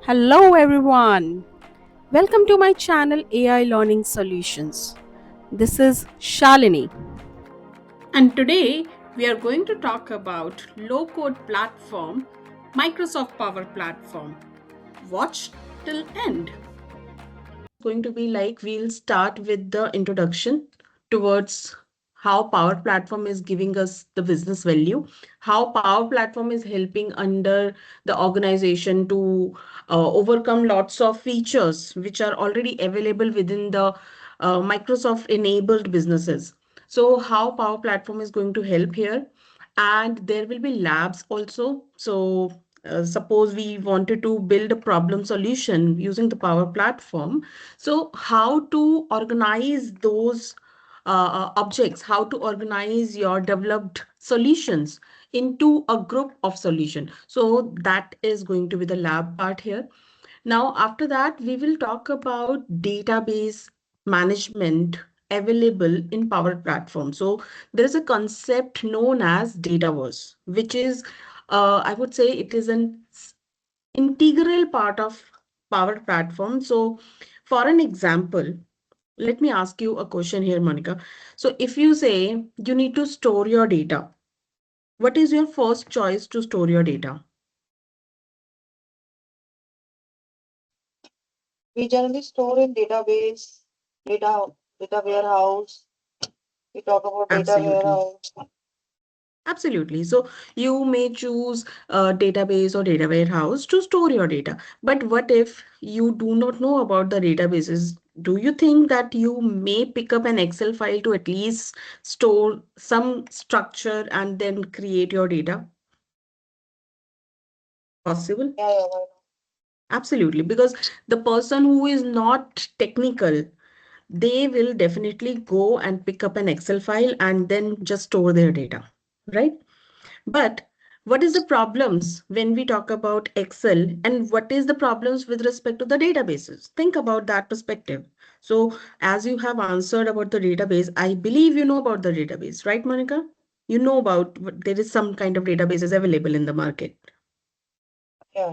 Hello everyone. Welcome to my channel AI Learning Solutions. This is Shalini. And today we are going to talk about low code platform Microsoft Power Platform. Watch till end. Going to be like we'll start with the introduction towards how Power Platform is giving us the business value, how Power Platform is helping under the organization to overcome lots of features which are already available within the Microsoft enabled businesses. So how Power Platform is going to help here, and there will be labs also. So suppose we wanted to build a problem solution using the Power Platform, so how to organize those objects, how to organize your developed solutions into a group of solution. So that is going to be the lab part here. Now, after that, we will talk about database management available in Power Platform. So there is a concept known as Dataverse, which is, I would say it is an integral part of Power Platform. So for an example, let me ask you a question here, Monica. So if you say you need to store your data, what is your first choice to store your data? We generally store in database, data warehouse. We talk about data Absolutely. warehouse. Absolutely. So you may choose a database or data warehouse to store your data. But what if you do not know about the databases? Do you think that you may pick up an Excel file to at least store some structure and then create your data? Possible? Yeah, yeah, why not? Absolutely. Because the person who is not technical, they will definitely go and pick up an Excel file and then just store their data, right? But what is the problems when we talk about Excel, and what is the problems with respect to the databases? Think about that perspective. So as you have answered about the database, I believe you know about the database, right, Monica? You know about there is some kind of databases available in the market. Yeah.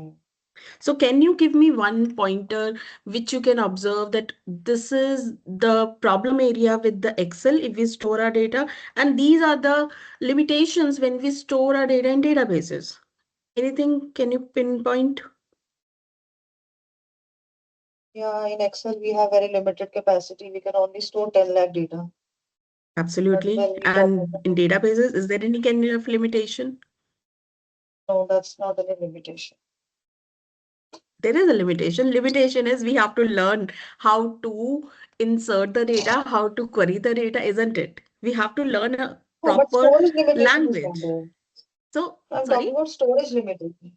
So can you give me one pointer which you can observe that this is the problem area with the Excel if we store our data, and these are the limitations when we store our data in databases? Anything can you pinpoint? Yeah, in Excel we have very limited capacity. We can only store 10 lakh data. But Absolutely. when we talk And about, in databases, is there any kind of limitation? no, that's not any limitation. There is a limitation. Limitation is we have to learn how to insert the data, how to query the data, isn't it? We have to learn a No, but proper storage limitation is not language. there. So, I'm talking sorry? about storage limitation.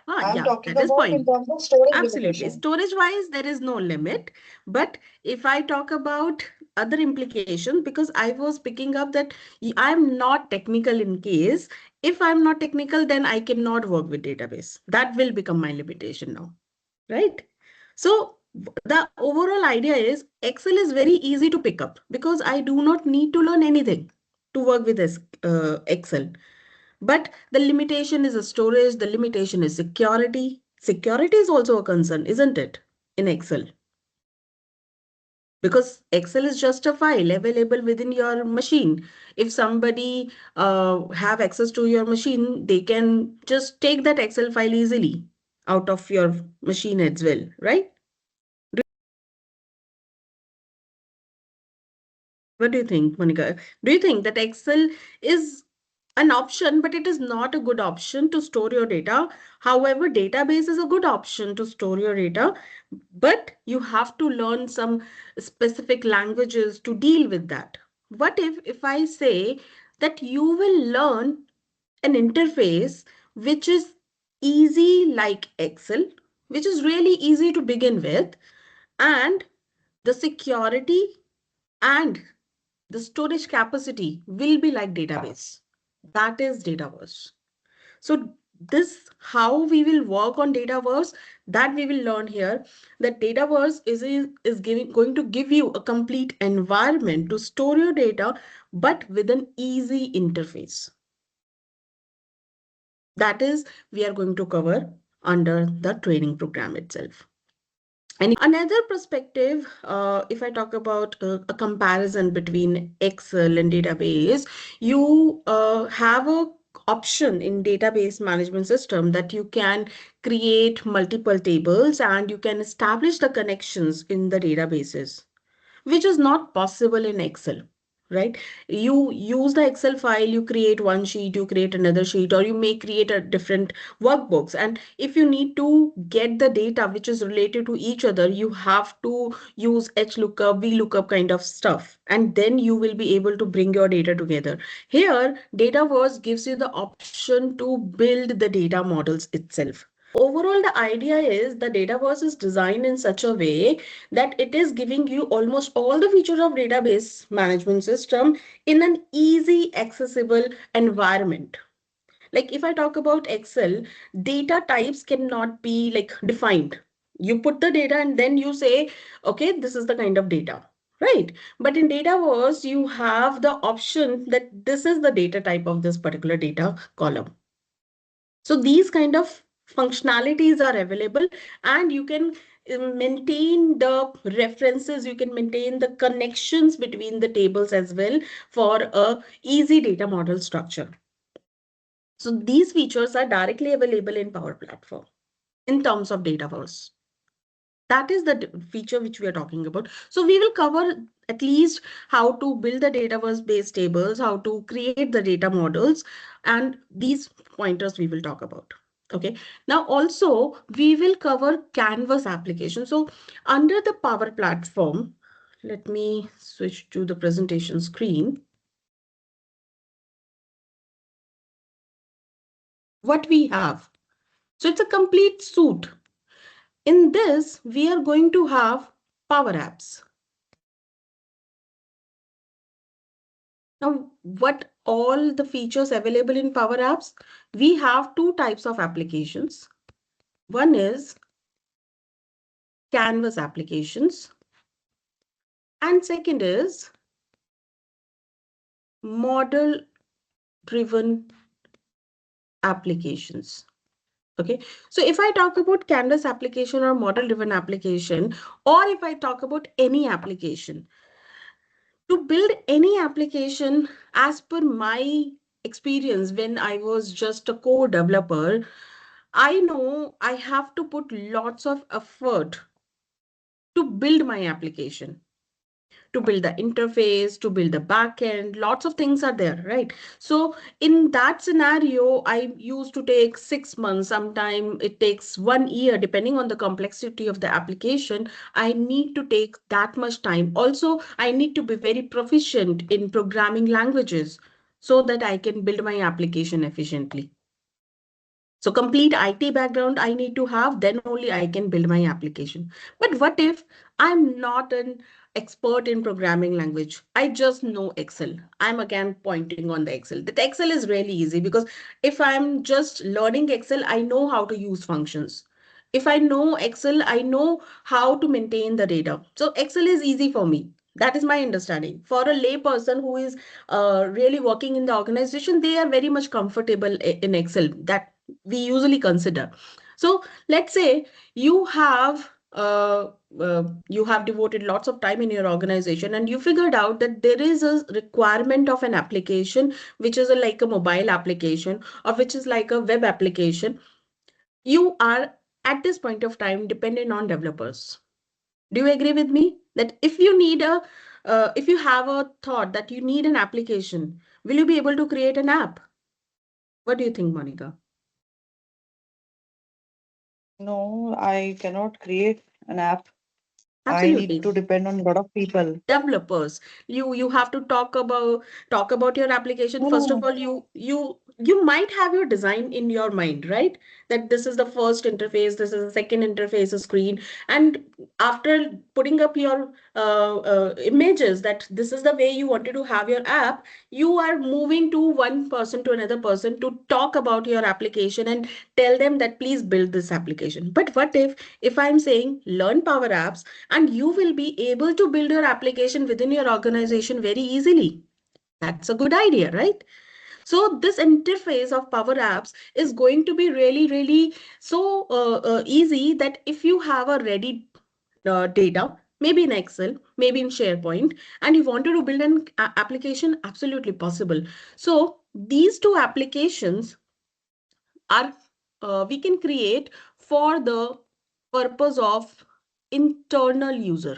I'm Yeah, talking that is about in point. terms of storage Absolutely. limitation. Storage wise, there is no limit. But if I talk about other implications, because I was picking up that I'm not technical in case, if I'm not technical, then I cannot work with database. That will become my limitation now, right? So the overall idea is Excel is very easy to pick up because I do not need to learn anything to work with this Excel. But the limitation is the storage, the limitation is security. Security is also a concern, isn't it, in Excel? Because Excel is just a file available within your machine. If somebody have access to your machine, they can just take that Excel file easily out of your machine as well, right? What do you think, Monica? Do you think that Excel is an option, but it is not a good option to store your data? However, database is a good option to store your data, but you have to learn some specific languages to deal with that. What if I say that you will learn an interface which is easy like Excel, which is really easy to begin with, and the security and the storage capacity will be like database. That is Dataverse. So this how we will work on Dataverse, that we will learn here. That Dataverse is giving going to give you a complete environment to store your data, but with an easy interface. That is we are going to cover. under the training program itself. And another perspective, if I talk about a comparison between Excel and database, you have a option in database management system that you can create multiple tables and you can establish the connections in the databases, which is not possible in Excel, right? You use the Excel file, you create one sheet, you create another sheet, or you may create a different workbooks. And if you need to get the data which is related to each other, you have to use HLOOKUP, VLOOKUP kind of stuff, and then you will be able to bring your data together. Here, Dataverse gives you the option to build the data models itself. Overall, the idea is the Dataverse is designed in such a way that it is giving you almost all the features of database management system in an easy, accessible environment. Like if I talk about Excel, data types cannot be like defined. You put the data and then you say, okay, this is the kind of data, right? But in Dataverse, you have the option that this is the data type of this particular data column. So these kind of functionalities are available, and you can maintain the references, you can maintain the connections between the tables as well for a easy data model structure. So these features are directly available in Power Platform in terms of Dataverse. That is the feature which we are talking about. So we will cover at least how to build the Dataverse based tables, how to create the data models, and these pointers we will talk about. Okay. Now also we will cover Canvas application. So under the Power Platform, let me switch to the presentation screen. What we have. So it's a complete suite. In this, we are going to have Power Apps. Now, what all the features available in Power Apps? We have two types of applications. One is Canvas applications, and second is model-driven applications. Okay, so if I talk about Canvas application or model-driven application, or if I talk about any application, to build any application as per my experience when I was just a core developer, I know I have to put lots of effort to build my application, to build the interface, to build the backend. Lots of things are there, right? So in that scenario, I used to take 6 months. Sometimes it takes 1 year, depending on the complexity of the application. I need to take that much time. Also, I need to be very proficient in programming languages so that I can build my application efficiently. So complete IT background I need to have, then only I can build my application. But what if I'm not an expert in programming language? I just know Excel. I'm again pointing on the Excel. That Excel is really easy because if I'm just learning Excel, I know how to use functions. If I know Excel, I know how to maintain the data. So Excel is easy for me. That is my understanding. For a lay person who is really working in the organization, they are very much comfortable in Excel. That we usually consider. So let's say you have you have devoted lots of time in your organization and you figured out that there is a requirement of an application which is like a mobile application or which is like a web application. You are at this point of time dependent on developers. Do you agree with me that if you need a if you have a thought that you need an application, will you be able to create an app? What do you think, Monica? No, I cannot create an app. I need Absolutely. to depend on a lot of people. Developers, you have to talk about your application. No, no, First of no. all, you might have your design in your mind, right? That this is the first interface, this is the second interface, a screen. And after putting up your images that this is the way you wanted to have your app, you are moving to one person to another person to talk about your application and tell them that please build this application. But what if I'm saying learn Power Apps and you will be able to build your application within your organization very easily? That's a good idea, right? So this interface of Power Apps is going to be really so easy that if you have a ready data, maybe in Excel, maybe in SharePoint, and you wanted to build an application, absolutely possible. So these two applications are we can create for the purpose of internal user.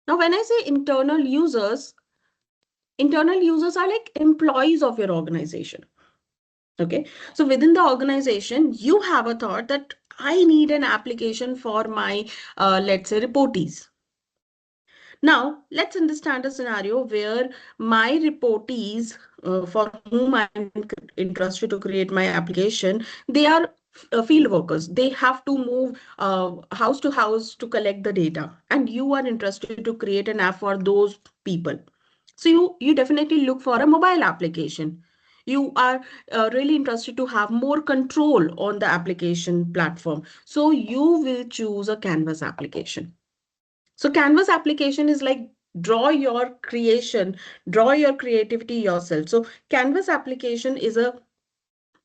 Now, when I say internal users are like employees of your organization. Okay, so within the organization, you have a thought that I need an application for my, let's say, reportees. Now, let's understand a scenario where my reportees, for whom I am interested to create my application, they are field workers. They have to move house to house to collect the data, and you are interested to create an app for those people. So you definitely look for a mobile application. You are really interested to have more control on the application platform. So you will choose a Canvas application. So Canvas application is like draw your creation, draw your creativity yourself. So Canvas application is a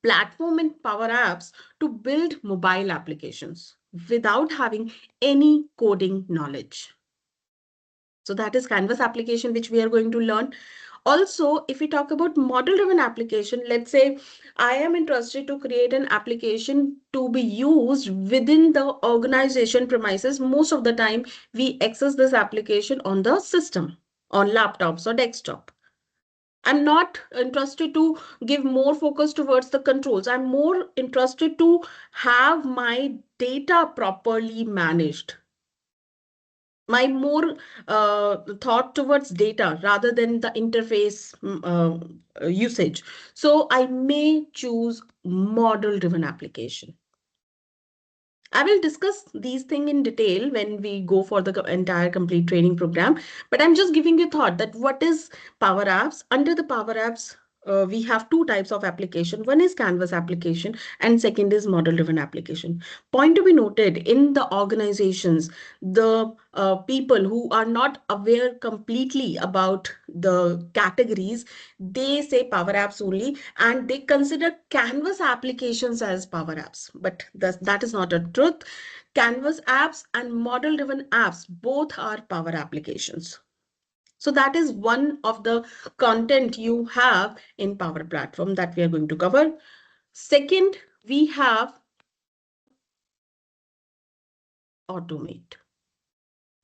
platform in Power Apps to build mobile applications without having any coding knowledge. So that is Canvas application, which we are going to learn. Also, if we talk about model-driven application, let's say I am interested to create an application to be used within the organization premises. Most of the time, we access this application on the system, on laptops or desktop. I'm not interested to give more focus towards the controls. I'm more interested to have my data properly managed, my more thought towards data rather than the interface usage. So I may choose model driven application. I will discuss these things in detail when we go for the entire complete training program. But I'm just giving you thought that what is Power Apps. Under the Power Apps, we have two types of application. One is Canvas application and second is model-driven application. Point to be noted, in the organizations, the people who are not aware completely about the categories, they say Power Apps only, and they consider Canvas applications as Power Apps. But that is not a truth. Canvas apps and model-driven apps both are Power applications. So that is one of the content you have in Power Platform that we are going to cover. Second, we have Automate.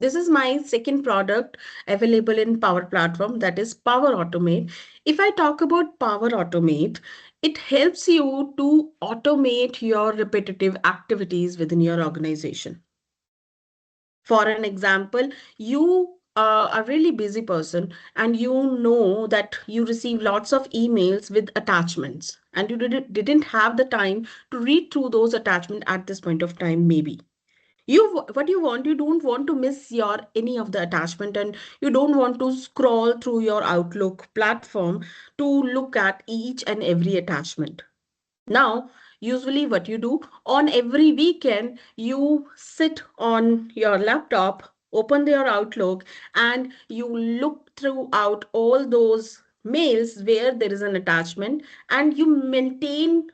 This is my second product available in Power Platform, that is Power Automate. If I talk about Power Automate, it helps you to automate your repetitive activities within your organization. For an example, you are a really busy person and you know that you receive lots of emails with attachments and you didn't have the time to read through those attachments at this point of time, maybe what you want, you don't want to miss your any of the attachment, and you don't want to scroll through your Outlook platform to look at each and every attachment. Now, usually what you do on every weekend, you sit on your laptop, open your Outlook, and you look throughout all those mails where there is an attachment, and you maintain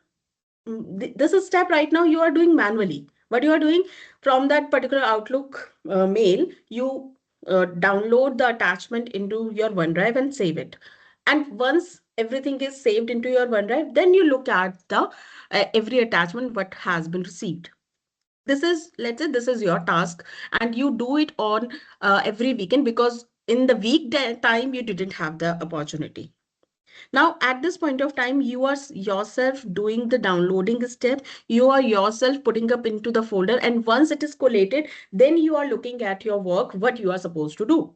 this is step right now you are doing manually. What you are doing, from that particular Outlook mail, you download the attachment into your OneDrive and save it. And once everything is saved into your OneDrive, then you look at the every attachment what has been received. This is, let's say this is your task and you do it on every weekend, because in the week time you didn't have the opportunity. Now, at this point of time, you are yourself doing the downloading step. You are yourself putting up into the folder. And once it is collated, then you are looking at your work, what you are supposed to do.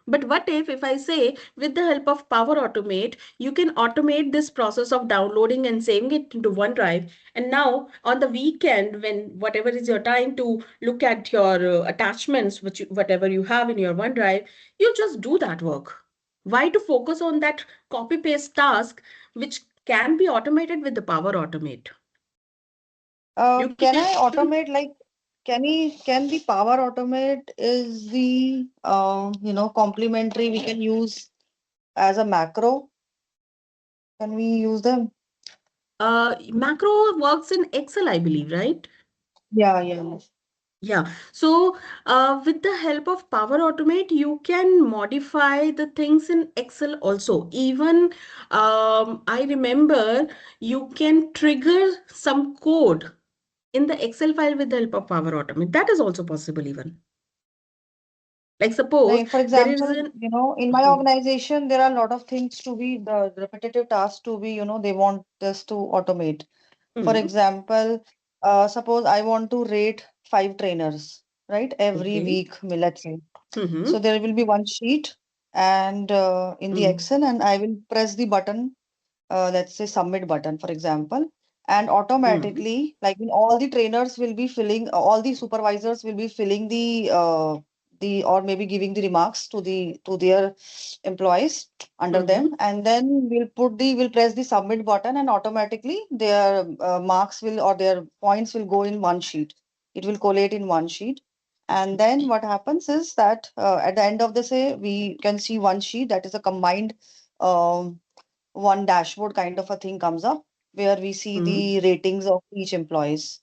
But what if I say with the help of Power Automate, you can automate this process of downloading and saving it into OneDrive. And now on the weekend, when whatever is your time to look at your attachments, whatever you have in your OneDrive, you just do that work. Why to focus on that copy paste task, which can be automated with the Power Automate? You Can can I automate like can the Power Automate is the complementary we can use as a macro Can we use them? Macro works in Excel, I believe, right? Yeah, yeah. Yeah. So, with the help of Power Automate, you can modify the things in Excel also. Even, I remember you can trigger some code in the Excel file with the help of Power Automate. That is also possible even. Like suppose Like for there is example, an in my organization, there are a lot of things to be the repetitive tasks to be, they want this to automate. For mm, example, suppose I want to rate 5 trainers, right? Every okay. week, let's say. So Mm-hmm. there will be one sheet and in the Mm, Excel, and I will press the button, let's say submit button, for example, and mm, automatically, like all the trainers will be filling, all the supervisors will be filling the or maybe giving the remarks to their employees under mm-hmm. them, and then we'll press the submit button, and automatically their marks will or their points will go in one sheet. It will collate in one sheet. And then what happens is that at the end of the say, we can see one sheet that is a combined um, one dashboard kind of a thing comes up where we see Mm, the ratings of each employees.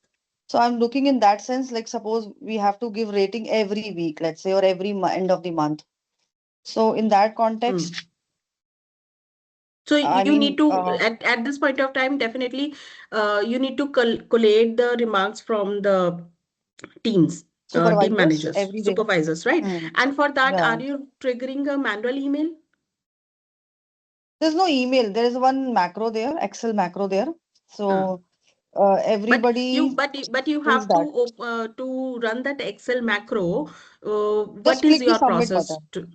So I'm looking in that sense, like suppose we have to give rating every week, let's say, or every end of the month. So in that mm. context, So I you need mean, to, at this point of time, definitely, you need to collate the remarks from the teams, team supervisors managers, every day. supervisors, right? Hmm, And for that, yeah. are you triggering a manual email? There's no email. There is one macro there, Excel macro there. Uh, So but everybody you fills have to that. to run that Excel macro. What Just is click the your submit process button. to?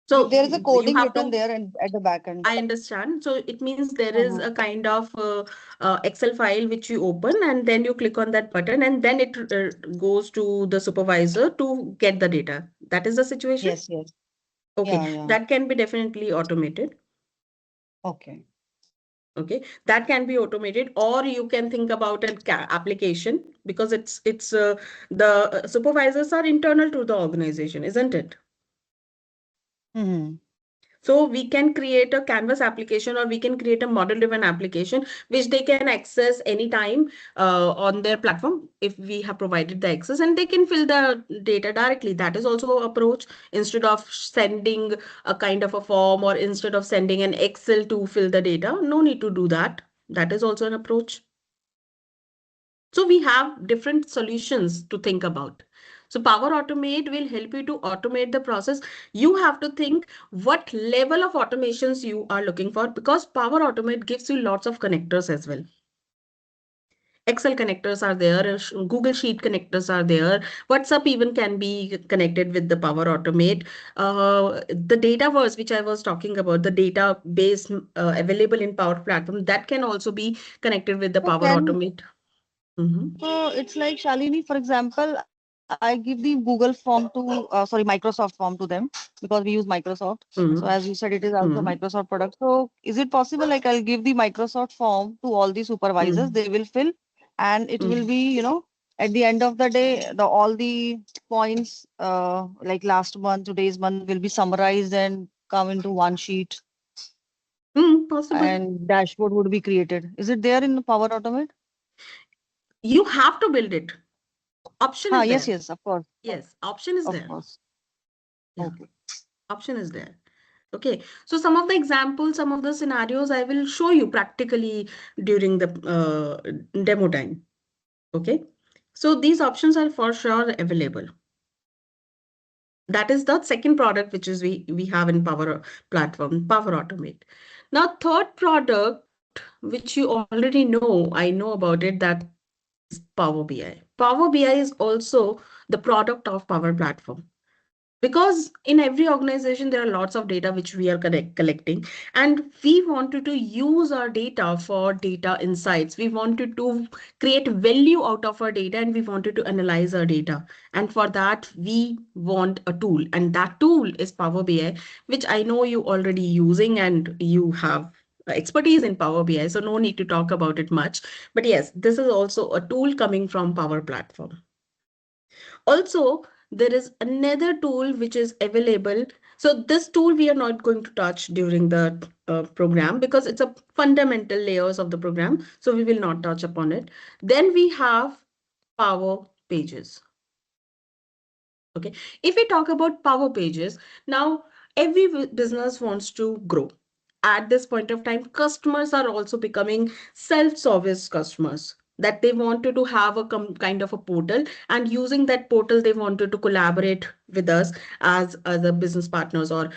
So There is a you coding have written to. there and at the back end. I understand. So it means there is Mhm. a kind of Excel file which you open and then you click on that button and then it goes to the supervisor to get the data. That is the situation? Yes, yes. Okay, Yeah, yeah. that can be definitely automated. Okay. Okay, that can be automated, or you can think about an application because it's the supervisors are internal to the organization, isn't it? Hmm. So we can create a Canvas application or we can create a model-driven application which they can access anytime on their platform if we have provided the access and they can fill the data directly. That is also approach instead of sending a kind of a form or instead of sending an Excel to fill the data. No need to do that. That is also an approach. So we have different solutions to think about. So Power Automate will help you to automate the process. You have to think what level of automations you are looking for because Power Automate gives you lots of connectors as well. Excel connectors are there, Google Sheet connectors are there, WhatsApp even can be connected with the Power Automate. The Dataverse, which I was talking about, the database available in Power Platform, that can also be connected with the So Power can Automate. Mhm. so it's like Shalini, for example, I give the Google form to Microsoft form to them because we use Microsoft. So Mhm. as you said, it is also Mhm. Microsoft product. So is it possible like I'll give the Microsoft form to all the supervisors, Mm, they will fill, and it will mm, be, at the end of the day, the all the points like last month, today's month will be summarized and come into one sheet possible. and dashboard would be created. Is it there in the Power Automate? You have to build it. Option Ah, is yes, there. yes, of course, Yes, option is of there. course. Yeah, Okay. option is there. Okay. So some of the examples, some of the scenarios I will show you practically during the demo time. Okay. So these options are for sure available. That is the second product which is we have in Power Platform, Power Automate. Now, third product which you already know, I know about it, that is Power BI. Power BI is also the product of Power Platform because in every organization there are lots of data which we are collecting and we wanted to use our data for data insights. We wanted to create value out of our data and we wanted to analyze our data, and for that we want a tool, and that tool is Power BI, which I know you already using and you have expertise in Power BI, so no need to talk about it much. But yes, this is also a tool coming from Power Platform. Also, there is another tool which is available. So this tool we are not going to touch during the program because it's a fundamental layers of the program. So we will not touch upon it. Then we have Power Pages. Okay. If we talk about Power Pages, now every business wants to grow. At this point of time, customers are also becoming self-service customers, that they wanted to have a kind of a portal, and using that portal they wanted to collaborate with us as other business partners, or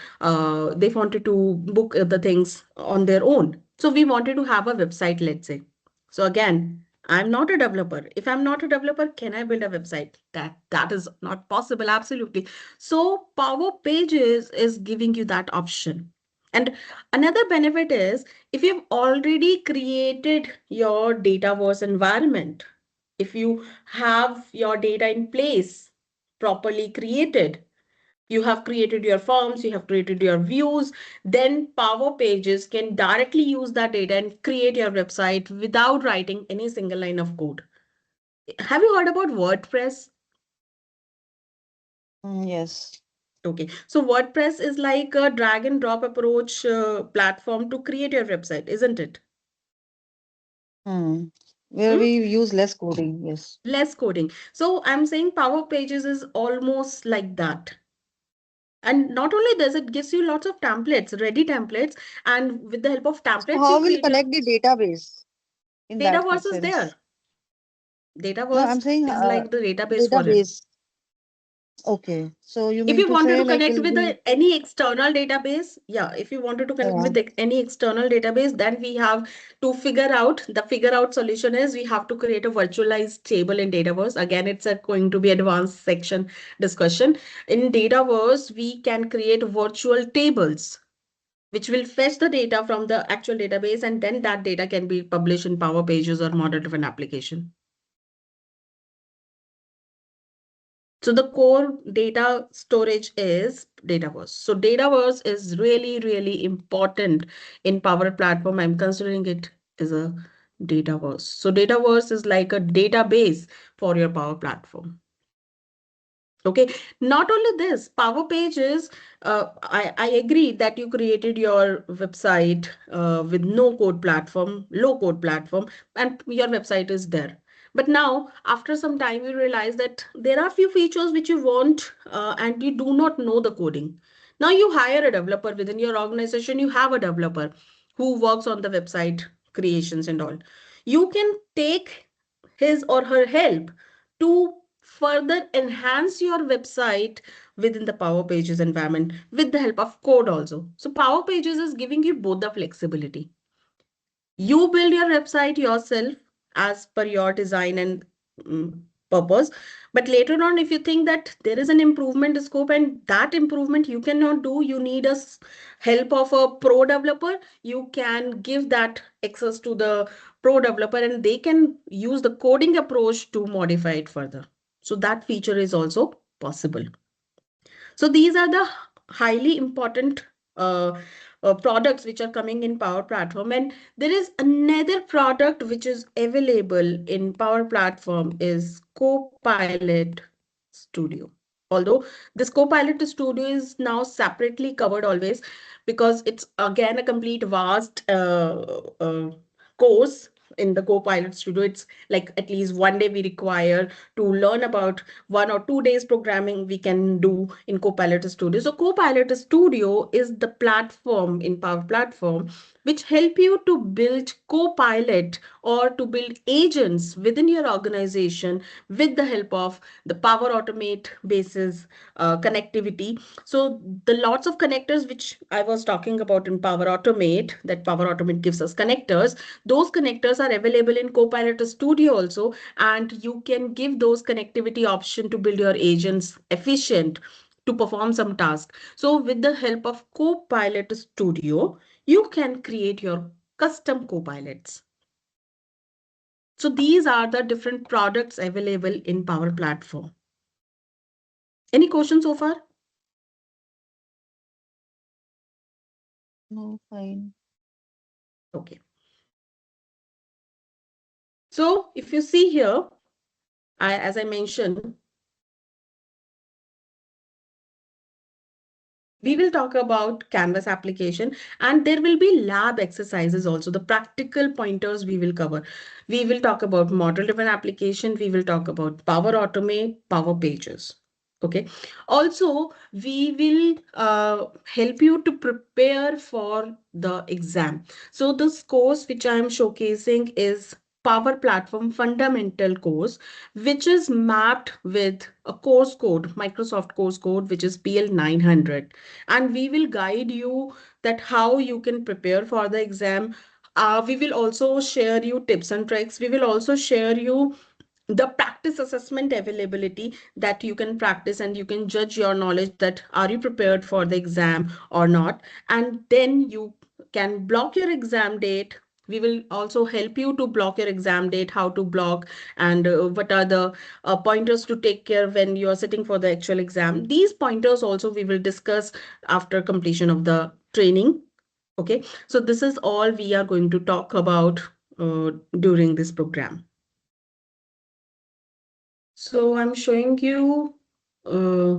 they wanted to book the things on their own. So we wanted to have a website, let's say. So again, I'm not a developer. If I'm not a developer, can I build a website? That is not possible, absolutely. So Power Pages is giving you that option. And another benefit is, if you've already created your Dataverse environment, if you have your data in place, properly created, you have created your forms, you have created your views, then Power Pages can directly use that data and create your website without writing any single line of code. Have you heard about WordPress? Yes. Okay, so WordPress is like a drag and drop approach platform to create your website, isn't it? Hmm. Where Hmm? we use less coding. Yes. Less coding. So I'm saying Power Pages is almost like that. And not only this, it gives you lots of templates, ready templates, and with the help of So templates, you how will create your connect the database in that Dataverse is sense? there. No, Dataverse I'm saying is like the database for it. database. Okay. So you If mean you to wanted say to like connect will with be any external database, yeah, if you wanted to connect yeah. with any external database, then we have to figure out solution is we have to create a virtualized table in Dataverse. Again, it's going to be advanced section discussion. In Dataverse, we can create virtual tables which will fetch the data from the actual database, and then that data can be published in Power Pages or model-driven application. So the core data storage is Dataverse. So Dataverse is really, really important in Power Platform. I'm considering it as a Dataverse. So Dataverse is like a database for your Power Platform. Okay, not only this, Power Pages, I agree that you created your website with no code platform, low code platform, and your website is there. But now, after some time, you realize that there are few features which you want and you do not know the coding. Now you hire a developer within your organization, you have a developer who works on the website creations and all. You can take his or her help to further enhance your website within the Power Pages environment with the help of code also. So Power Pages is giving you both the flexibility. You build your website yourself as per your design and purpose. But later on, if you think that there is an improvement scope and that improvement you cannot do, you need help of a pro developer, you can give that access to the pro developer and they can use the coding approach to modify it further. So that feature is also possible. So these are the highly important uh, products which are coming in Power Platform. And there is another product which is available in Power Platform is Copilot Studio. Although this Copilot Studio is now separately covered always because it's again a complete vast course in the Copilot Studio. It's like at least one day we require to learn about 1 or 2 days programming we can do in Copilot Studio. So Copilot Studio is the platform in Power Platform which help you to build Copilot or to build agents within your organization with the help of the Power Automate basis connectivity. So the lots of connectors which I was talking about in Power Automate, that Power Automate gives us connectors, those connectors are available in Copilot Studio also, and you can give those connectivity option to build your agents efficient to perform some task. So with the help of Copilot Studio, you can create your custom copilots. So these are the different products available in Power Platform. Any questions so far? No, fine. Okay. So if you see here, as I mentioned, We will talk about Canvas application, and there will be lab exercises also, the practical pointers we will cover. We will talk about model driven application. We will talk about Power Automate, Power Pages. Okay. Also, we will help you to prepare for the exam. So this course which I am showcasing is Power Platform Fundamental course, which is mapped with a course code, Microsoft course code, which is PL 900. And we will guide you that how you can prepare for the exam. We will also share you tips and tricks. We will also share you the practice assessment availability, that you can practice and you can judge your knowledge, that are you prepared for the exam or not. And then you can block your exam date. We will also help you to block your exam date, how to block, and what are the pointers to take care when you are sitting for the actual exam. These pointers also we will discuss after completion of the training. Okay, so this is all we are going to talk about during this program. So I'm showing you uh,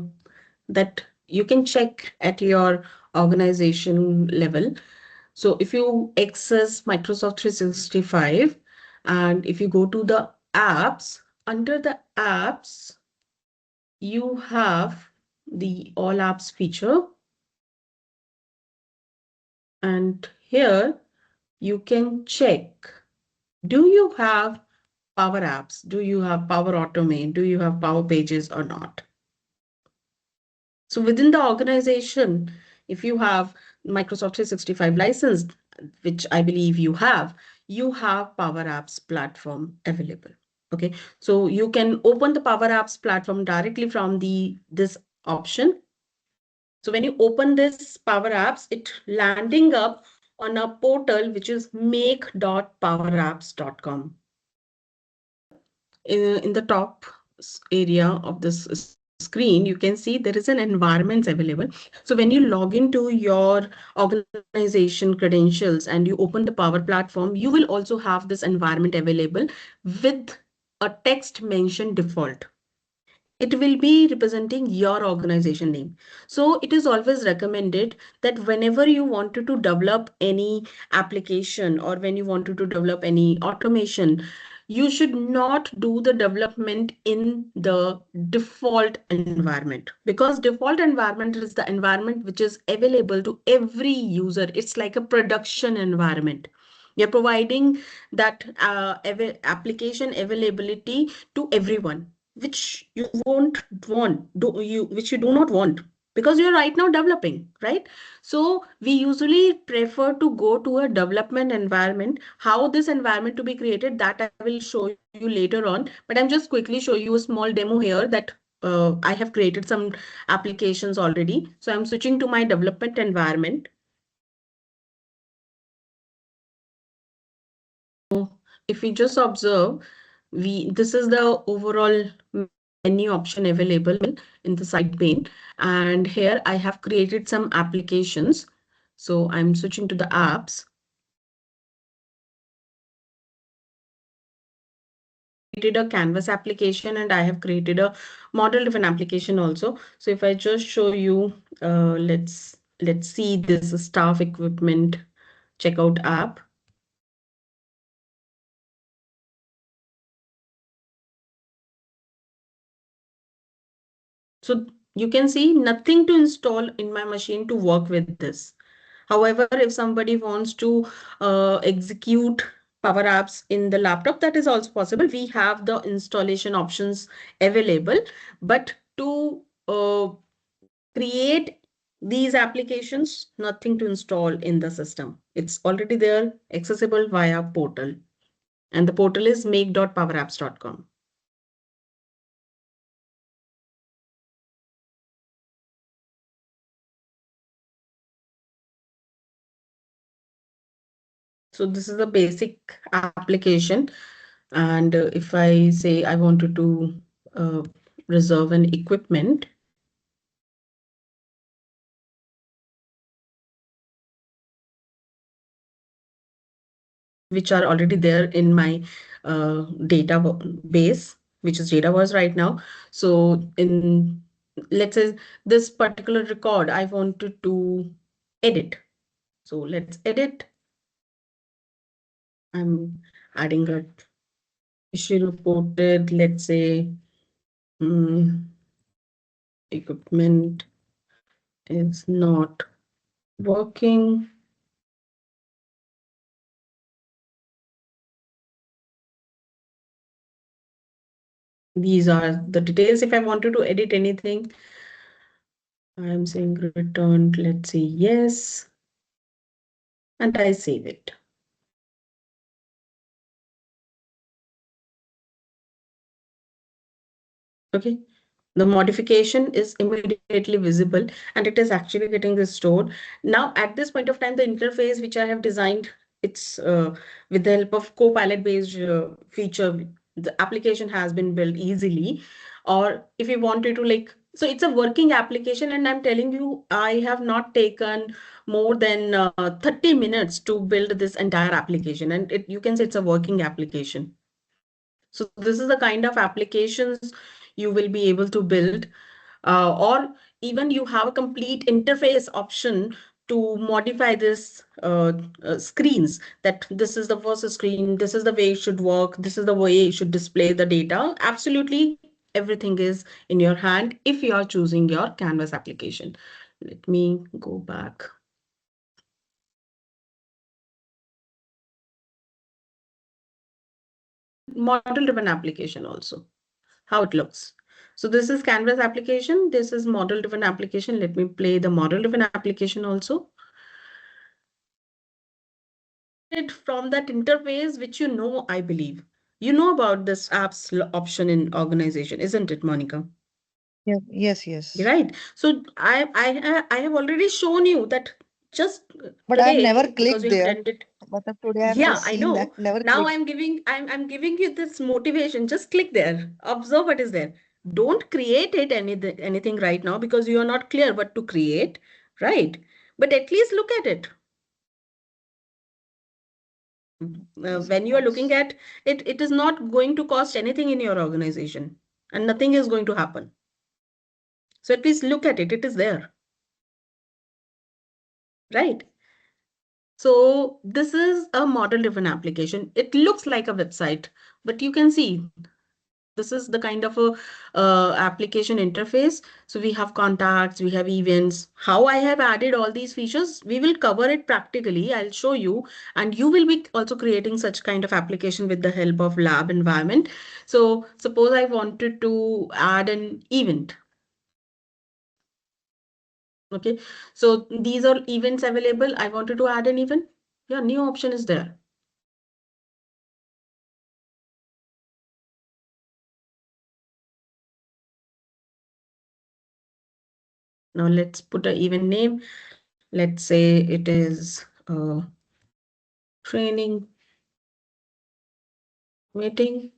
that you can check at your organization level. So if you access Microsoft 365 and if you go to the apps, under the apps, you have the all apps feature. And here you can check, do you have Power Apps? Do you have Power Automate? Do you have Power Pages or not? So within the organization, if you have Microsoft 365 license, which I believe you have Power Apps platform available. Okay, so you can open the Power Apps platform directly from this option. So when you open this Power Apps, it landing up on a portal which is make.powerapps.com. In the top area of this screen, you can see there is an environments available. So when you log into your organization credentials and you open the Power Platform, you will also have this environment available with a text mentioned default. It will be representing your organization name. So it is always recommended that whenever you wanted to develop any application or when you wanted to develop any automation, you should not do the development in the default environment, because default environment is the environment which is available to every user. It's like a production environment. You're providing that application availability to everyone, which you won't want, which you do not want, because you're right now developing, right? So we usually prefer to go to a development environment. How this environment to be created, that I will show you later on, but I'm just quickly show you a small demo here that I have created some applications already. So I'm switching to my development environment. If we just observe, this is the overall menu option available in the side pane. And here I have created some applications. So I'm switching to the apps. Created a Canvas application and I have created a model driven application also. So if I just show you, let's see this staff equipment checkout app. So you can see nothing to install in my machine to work with this. However, if somebody wants to execute Power Apps in the laptop, that is also possible. We have the installation options available, but to create these applications, nothing to install in the system. It's already there, accessible via portal. And the portal is make.powerapps.com. So this is a basic application. And if I say I wanted to uh, reserve an equipment, which are already there in my database, which is Dataverse right now. So in let's say this particular record I wanted to edit. So let's edit. I'm adding a issue reported, let's say, equipment is not working. These are the details. If I wanted to edit anything, I'm saying returned, let's say yes, and I save it. Okay. The modification is immediately visible and it is actually getting restored. Now, at this point of time, the interface which I have designed, it's with the help of Copilot based feature, the application has been built easily. Or if you wanted to like, so it's a working application and I'm telling you, I have not taken more than 30 minutes to build this entire application. And you can say it's a working application. So this is the kind of applications you will be able to build, or even you have a complete interface option to modify this screens, that this is the first screen, this is the way it should work, this is the way it should display the data. Absolutely everything is in your hand if you are choosing your Canvas application. Let me go back. Model driven application also, how it looks. So this is Canvas application. This is model driven application. Let me play the model driven application also. From that interface, which I believe. You know about this apps option in organization, isn't it, Monica? Yeah, yes, yes. Right. So I have already shown you that just But I've today never because clicked we have there. done it. But today I've Yeah, just I seen that, know. never Now clicked. I'm giving you this motivation. Just click there. Observe what is there. Don't create anything right now because you are not clear what to create, right? But at least look at it. Yes, of When you are looking course. at it, it is not going to cost anything in your organization and nothing is going to happen. So at least look at it. It is there, right? So this is a model driven application. It looks like a website, but you can see this is the kind of a application interface. So we have contacts, we have events. How I have added all these features, we will cover it practically. I'll show you, and you will be also creating such kind of application with the help of lab environment. So suppose I wanted to add an event. Okay, so these are events available. I wanted to add an event. Yeah, new option is there. Now let's put an event name. Let's say it is a training meeting.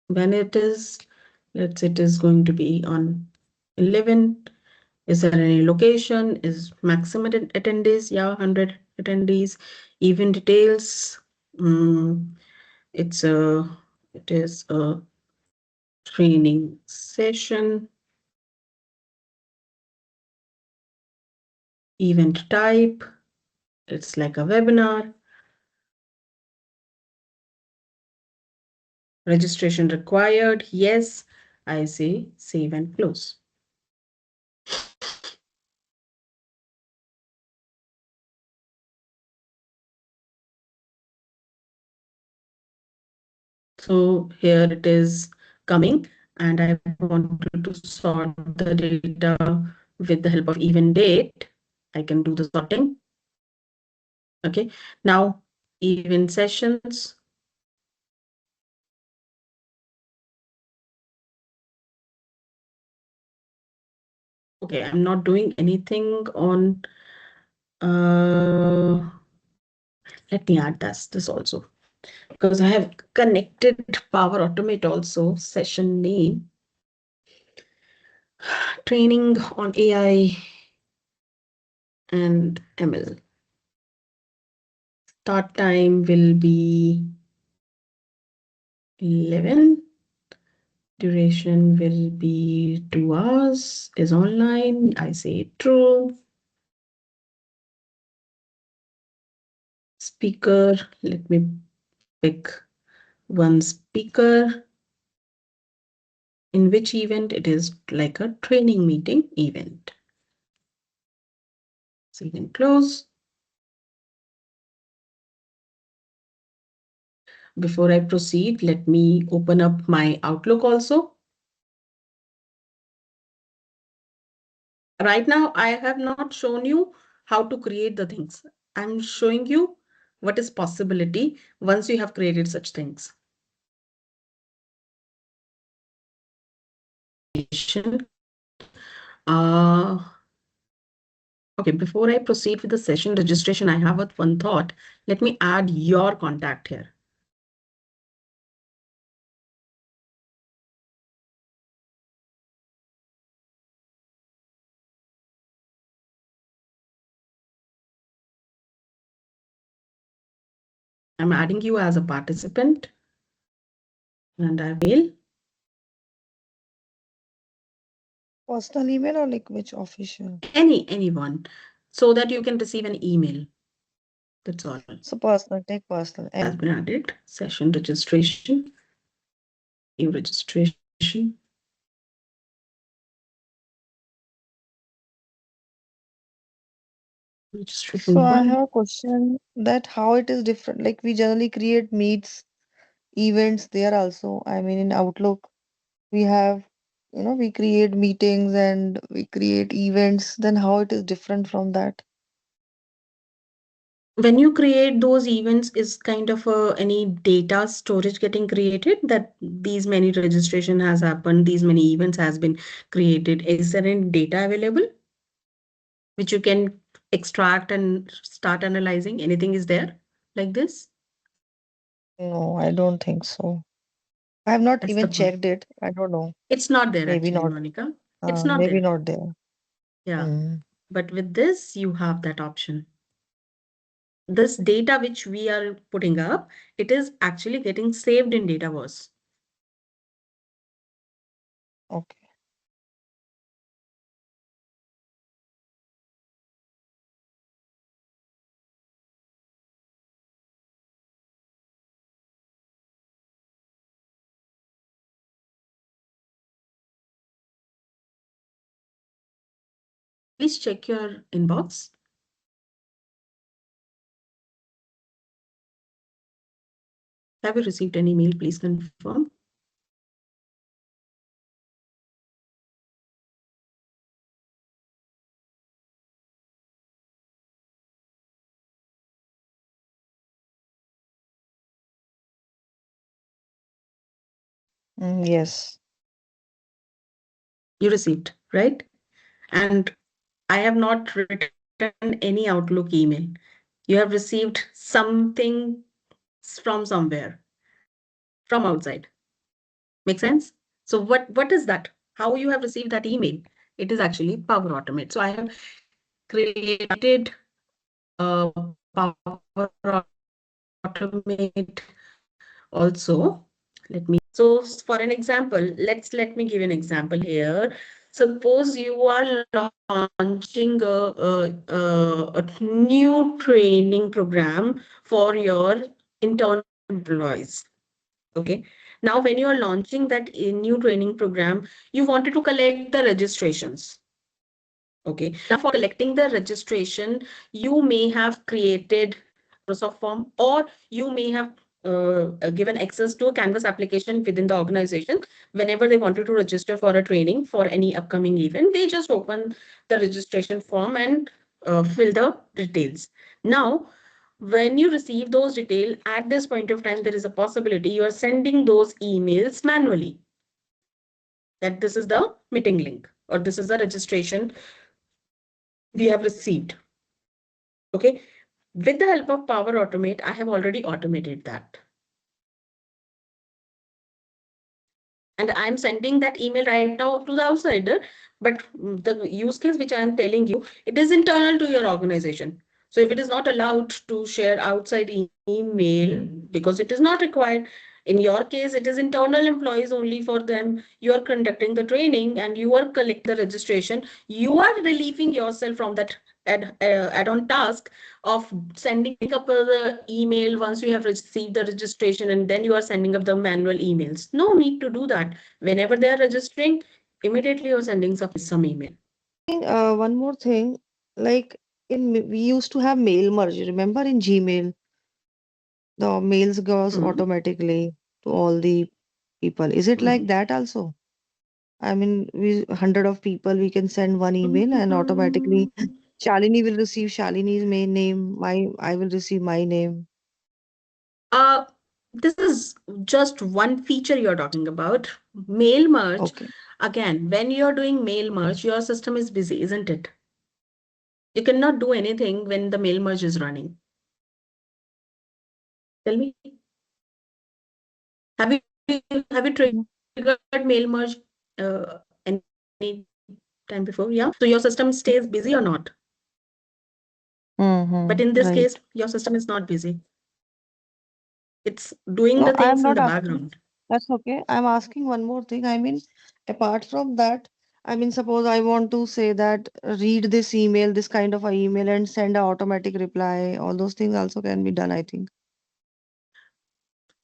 When it is, let's say it is going to be on 11. Is there any location? Is maximum attendees? Yeah, 100 attendees. Event details. It's a, it is a training session. Event type. It's like a webinar. Registration required. Yes, I say save and close. So here it is coming, and I wanted to sort the data with the help of event date. I can do the sorting. Okay, now event sessions. Okay, I'm not doing anything on, let me add this also, because I have connected Power Automate also, session name, training on AI and ML. Start time will be 11. Duration will be 2 hours, is online. I say true. Speaker, let me pick one speaker. In which event? It is like a training meeting event. So you can close. Before I proceed, let me open up my Outlook also. Right now, I have not shown you how to create the things. I'm showing you what is possibility once you have created such things. Uh, okay, before I proceed with the session registration, I have one thought. Let me add your contact here. I'm adding you as a participant and I will. Personal email or like which official? Anyone, so that you can receive an email. That's all. So personal, take personal. Has been added. Session registration. New registration. So Registration I one. have a question that how it is different. Like we generally create meets, events there also. I mean in Outlook we have, we create meetings and we create events. Then how it is different from that? When you create those events, is kind of any data storage getting created that these many registration has happened, these many events has been created. Is there any data available which you can extract and start analyzing? Anything is there like this? No, I don't think so. I have not That's the even point. checked it. I don't know. It's not there Maybe actually, not. Monica. It's not Maybe there. not there. Yeah. Hmm. But with this, you have that option. This data which we are putting up, it is actually getting saved in Dataverse. Okay. Please check your inbox. Have you received an email? Please confirm. Yes. You received, right? And I have not written any Outlook email. You have received something from somewhere, from outside. Make sense? So what is that? How you have received that email? It is actually Power Automate. So I have created a Power Automate also. Let me. So for an example, let me give you an example here. Suppose you are launching a new training program for your internal employees. Okay. Now, when you are launching that new training program, you wanted to collect the registrations. Okay. Now, for collecting the registration, you may have created Microsoft form, or you may have given access to a Canvas application within the organization. Whenever they wanted to register for a training for any upcoming event, they just open the registration form and fill the details. Now, when you receive those details, at this point of time, there is a possibility you are sending those emails manually. That this is the meeting link, or this is the registration we have received. Okay. With the help of Power Automate, I have already automated that. And I'm sending that email right now to the outsider. But the use case which I am telling you, it is internal to your organization. So if it is not allowed to share outside email because it is not required, In your case, it is internal employees only. For them, you are conducting the training and you are collecting the registration. You are relieving yourself from that add-on task of sending up the email once you have received the registration, and then you are sending up the manual emails. No need to do that. Whenever they are registering, immediately you're sending some email. think, one more thing, like we used to have mail merge. Remember in Gmail, the mails goes Mhm. automatically to all the people. Is it like Mhm. that also? I mean, we hundred of people, we can send one email and automatically Mhm. Shalini will receive Shalini's main name. I will receive my name. Uh, this is just one feature you're talking about. Mail merge. Okay. Again, when you're doing mail merge, your system is busy, isn't it? You cannot do anything when the mail merge is running. Tell me, have you have you Mhm. triggered mail merge any time before? Yeah. So your system stays busy or not? But in this Right. case, your system is not busy. It's doing No, the I am things in not the asking. background. That's okay. I'm asking one more thing. I mean, apart from that, I mean, suppose I want to say that read this email, this kind of a email, and send a automatic reply. All those things also can be done, I think.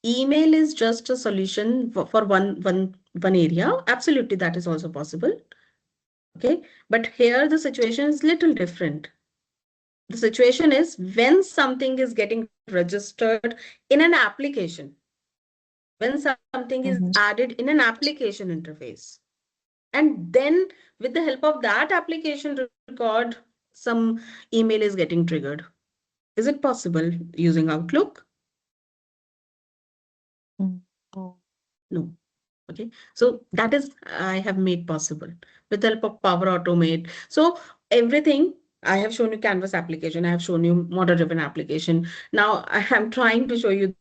Email is just a solution for one area. Absolutely, that is also possible. Okay, but here the situation is little different. The situation is when something is getting registered in an application, when something is Mm-hmm. added in an application interface, and then with the help of that application record, some email is getting triggered. Is it possible using Outlook? Oh. No. Okay, so that is I have made possible with the help of Power Automate. So everything I have shown you Canvas application, I have shown you model driven application. Now I am trying to show you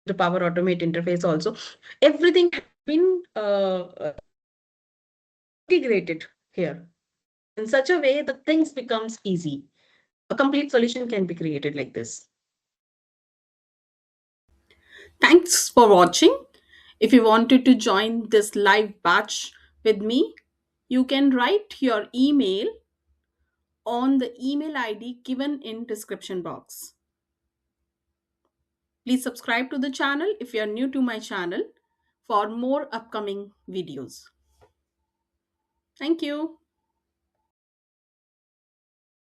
the Power Automate interface also. Everything has been integrated here in such a way that things becomes easy. A complete solution can be created like this. Thanks for watching. If you wanted to join this live batch with me, you can write your email on the email ID given in description box. Please subscribe to the channel if you are new to my channel for more upcoming videos. Thank you.